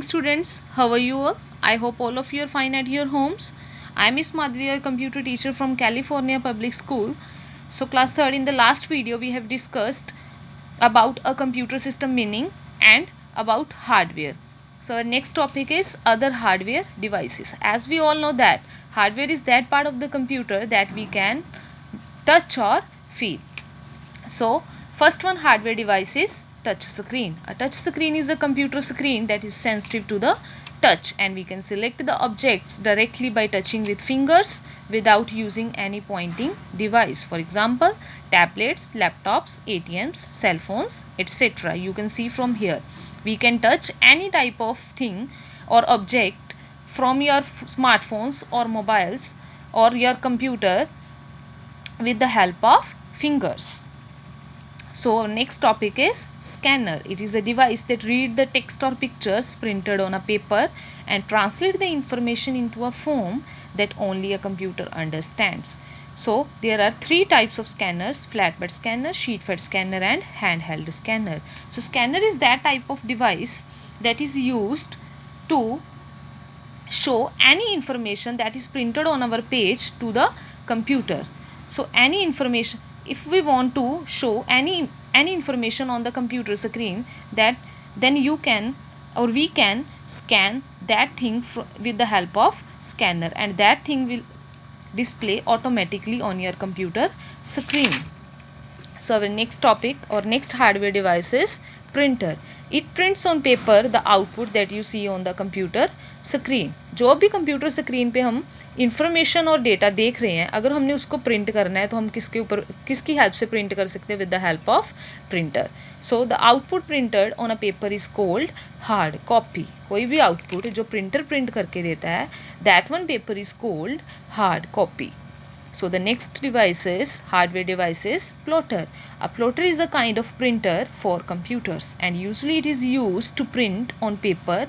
Students, how are you all? I hope all of you are fine at your homes. I am Miss Madhuri, a computer teacher from California Public School. So class 3rd, in the last video we have discussed about a computer system meaning and about hardware. So our next topic is other hardware devices. As we all know that hardware is that part of the computer that we can touch or feel. So first one hardware device is touch screen. A touch screen is a computer screen that is sensitive to the touch, and we can select the objects directly by touching with fingers without using any pointing device. For example, tablets, laptops, ATMs, cell phones, etc. You can see from here. We can touch any type of thing or object from your smartphones or mobiles or your computer with the help of fingers. So our next topic is scanner. It is a device that reads the text or pictures printed on a paper and translate the information into a form that only a computer understands. So there are three types of scanners: flatbed scanner, sheet fed scanner and handheld scanner. So scanner is that type of device that is used to show any information that is printed on our page to the computer. So any information, if we want to show any information on the computer screen, that then you can or we can scan that thing with the help of scanner, and that thing will display automatically on your computer screen. So our next topic or next hardware device is printer. It prints on paper the output that you see on the computer screen. जो भी computer screen पे हम information और data देख रहे हैं, अगर हमने उसको प्रिंट करना है तो हम किसकी हेल्प से प्रिंट कर सकते हैं? With the help of printer. So the output printed on a paper is called hard copy. कोई भी आउटपुट जो प्रिंटर प्रिंट करके देता है, that one paper is called hard copy. So the next device is hardware device is plotter. A plotter is a kind of printer for computers, and usually it is used to print on paper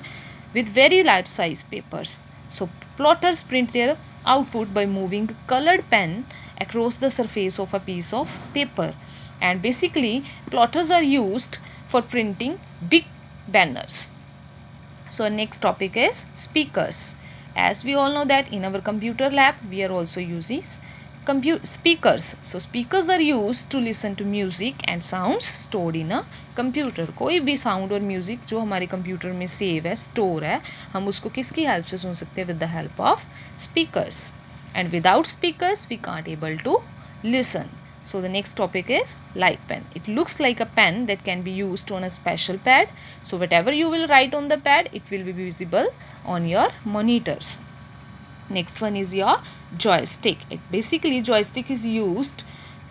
with very large size papers. So plotters print their output by moving a colored pen across the surface of a piece of paper, and basically plotters are used for printing big banners. So next topic is speakers. As we all know that in our computer lab we are also using speakers. So speakers are used to listen to music and sounds stored in a computer. कोई भी sound और music जो हमारे computer में save है, store है, हम उसको किसकी help से सुन सकते हैं? with the help of speakers. And without speakers we can't able to listen. So the next topic is light pen. It looks like a pen that can be used on a special pad. So whatever you will write on the pad, it will be visible on your monitors. Next one is your joystick. Basically joystick is used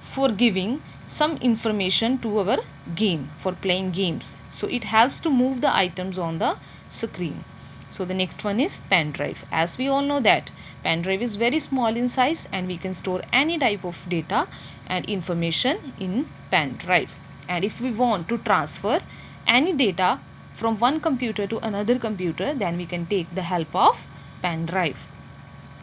for giving some information to our game, for playing games. So it helps to move the items on the screen. So the next one is pen drive. As we all know that pen drive is very small in size, and we can store any type of data and information in pen drive. And if we want to transfer any data from one computer to another computer, then we can take the help of pen drive.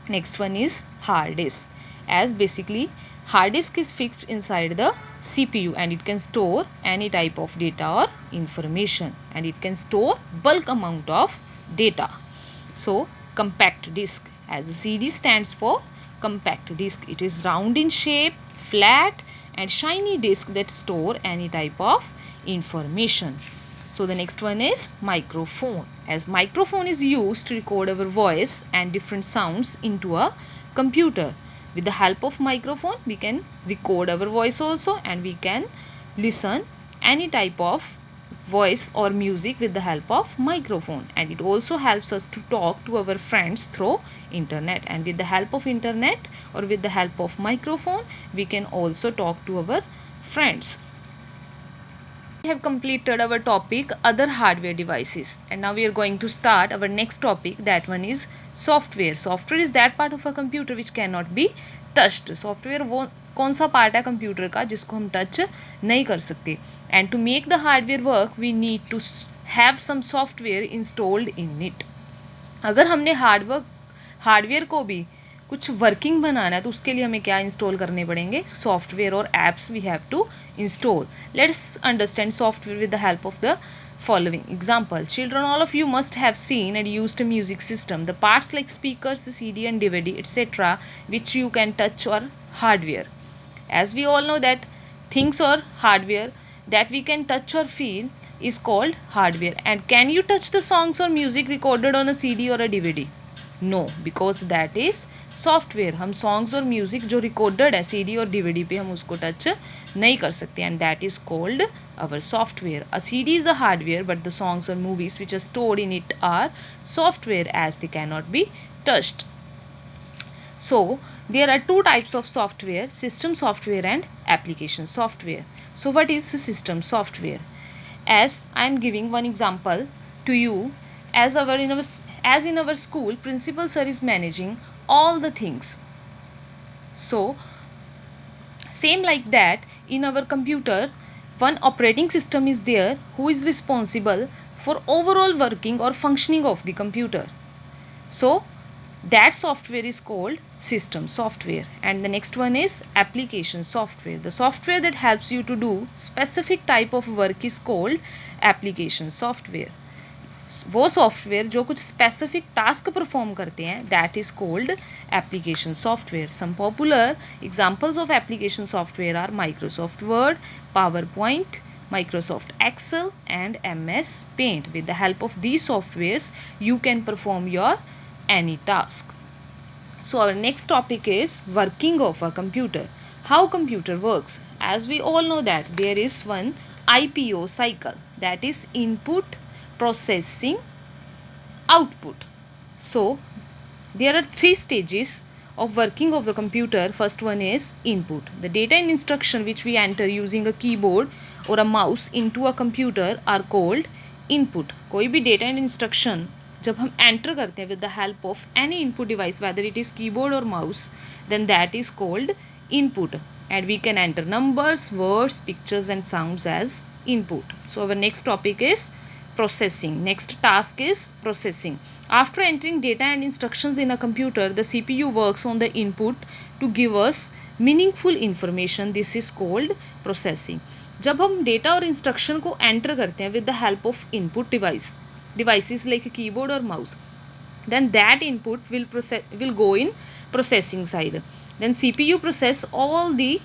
Next one is hard disk. As basically hard disk is fixed inside the CPU, and it can store any type of data or information, and it can store bulk amount of data. So compact disk, as CD stands for compact disk, it is round in shape, flat and shiny disk that store any type of information. So the next one is microphone. As microphone is used to record our voice and different sounds into a computer. With the help of microphone we can record our voice also, and we can listen any type of voice or music with the help of microphone. And it also helps us to talk to our friends through internet, and with the help of internet or with the help of microphone we can also talk to our friends. We have completed our topic other hardware devices, and now we are going to start our next topic. That one is software. Software is that part of a computer which cannot be touched. Software वो कौन सा part है computer का जिसको हम touch नहीं कर सकते? And to make the hardware work we need to have some software installed in it. अगर हमने हार्डवेयर को भी कुछ वर्किंग बनाना है तो उसके लिए हमें क्या इंस्टॉल करने पड़ेंगे? सॉफ्टवेयर और apps we have to install. Let's understand software with the help of the following. Example, children, all of you must have seen and used a music system. The parts like speakers, CD and DVD, etc., which you can touch, or hardware. As we all know that things or hardware that we can touch or feel is called hardware. And can you touch the songs or music recorded on a CD or a DVD? No, because that is software. हम songs और music जो recorded है CD और DVD पे हम उसको touch नहीं कर सकते, and that is called our software. A CD is a hardware but the songs और movies which are stored in it are software as they can not be touched. So there are two types of software: system software and application software. So what is system software? As I am giving one example to you, as in our school, principal sir is managing all the things. So same like that, in our computer, one operating system is there who is responsible for overall working or functioning of the computer. So that software is called system software. And the next one is application software. The software that helps you to do specific type of work is called application software. वो software जो कुछ specific task perform करते हैं, that is called application software. Some popular examples of application software are Microsoft Word, PowerPoint, Microsoft Excel and MS Paint. With the help of these softwares, you can perform your any task. So our next topic is working of a computer. How computer works? As we all know that there is one IPO cycle, that is input, processing, output. So there are three stages of working of the computer. First one is input. The data and instruction which we enter using a keyboard or a mouse into a computer are called input. कोई भी data and instruction जब हम enter करते हैं with the help of any input device, whether it is keyboard or mouse, then that is called input. And we can enter numbers, words, pictures and sounds as input. So our next topic is processing. Next task is processing. After entering data and instructions in a computer, the CPU works on the input to give us meaningful information. This is called processing. जब हम data और instruction को enter करते हैं with the help of input devices like a keyboard or mouse, then that input will go in processing side. Then CPU process all the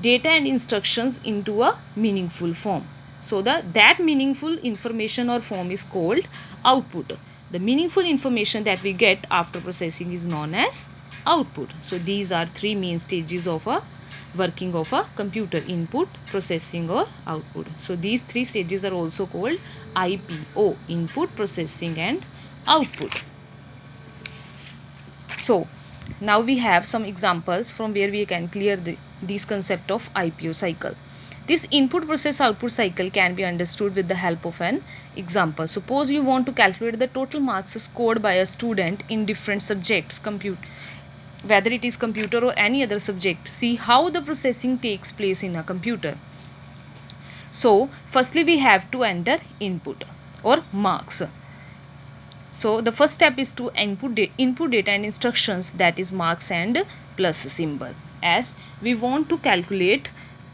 data and instructions into a meaningful form. So that meaningful information or form is called output. The meaningful information that we get after processing is known as output. So these are three main stages of a working of a computer: input, processing or output. So these three stages are also called IPO: input, processing and output. So now we have some examples from where we can clear this concept of IPO cycle. This input process output cycle can be understood with the help of an example. Suppose you want to calculate the total marks scored by a student in different subjects, whether it is computer or any other subject. See how the processing takes place in a computer. So firstly we have to enter input or marks. So the first step is to input data and instructions, that is marks and plus symbol, as we want to calculate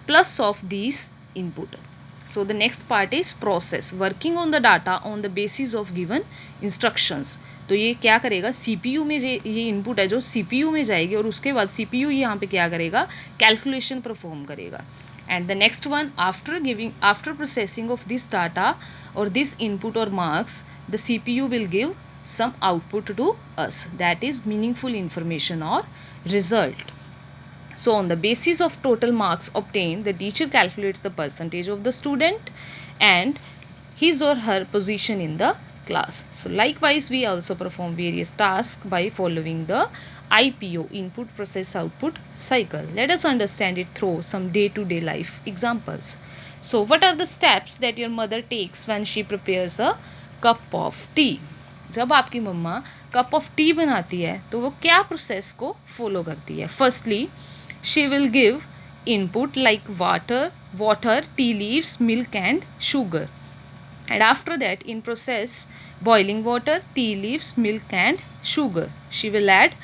plus of these input. So the next part is process, working on the data on the basis of given instructions. तो ये क्या करेगा, CPU में ये input है जो CPU में जाएगी और उसके बाद CPU यहाँ पे क्या करेगा, कैलकुलेशन परफॉर्म करेगा. And the next one, after processing of this data or this input or marks, the CPU will give some output to us, that is meaningful information or result. So on the basis of total marks obtained, the teacher calculates the percentage of the student and his or her position in the class. So likewise we also perform various tasks by following the IPO: input, process, output cycle. Let us understand it through some day-to-day life examples. So what are the steps that your mother takes when she prepares a cup of tea? जब आपकी मम्मा cup of T बनाती है तो वो क्या process को follow करती है? Firstly she will give input like water, tea leaves, milk and sugar. And after that, in process, boiling water, tea leaves, milk and sugar. She will add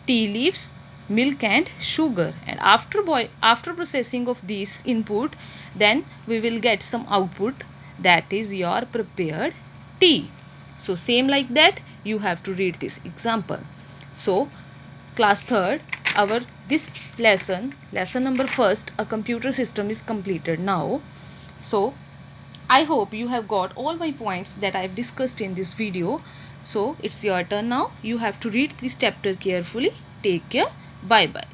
tea leaves, milk and sugar. And after processing of these input, then we will get some output, that is your prepared tea. So same like that you have to read this example. So class 3rd, our this lesson number first, a computer system, is completed now. So I hope you have got all my points that I have discussed in this video. So it's your turn now. You have to read this chapter carefully. Take care. Bye bye.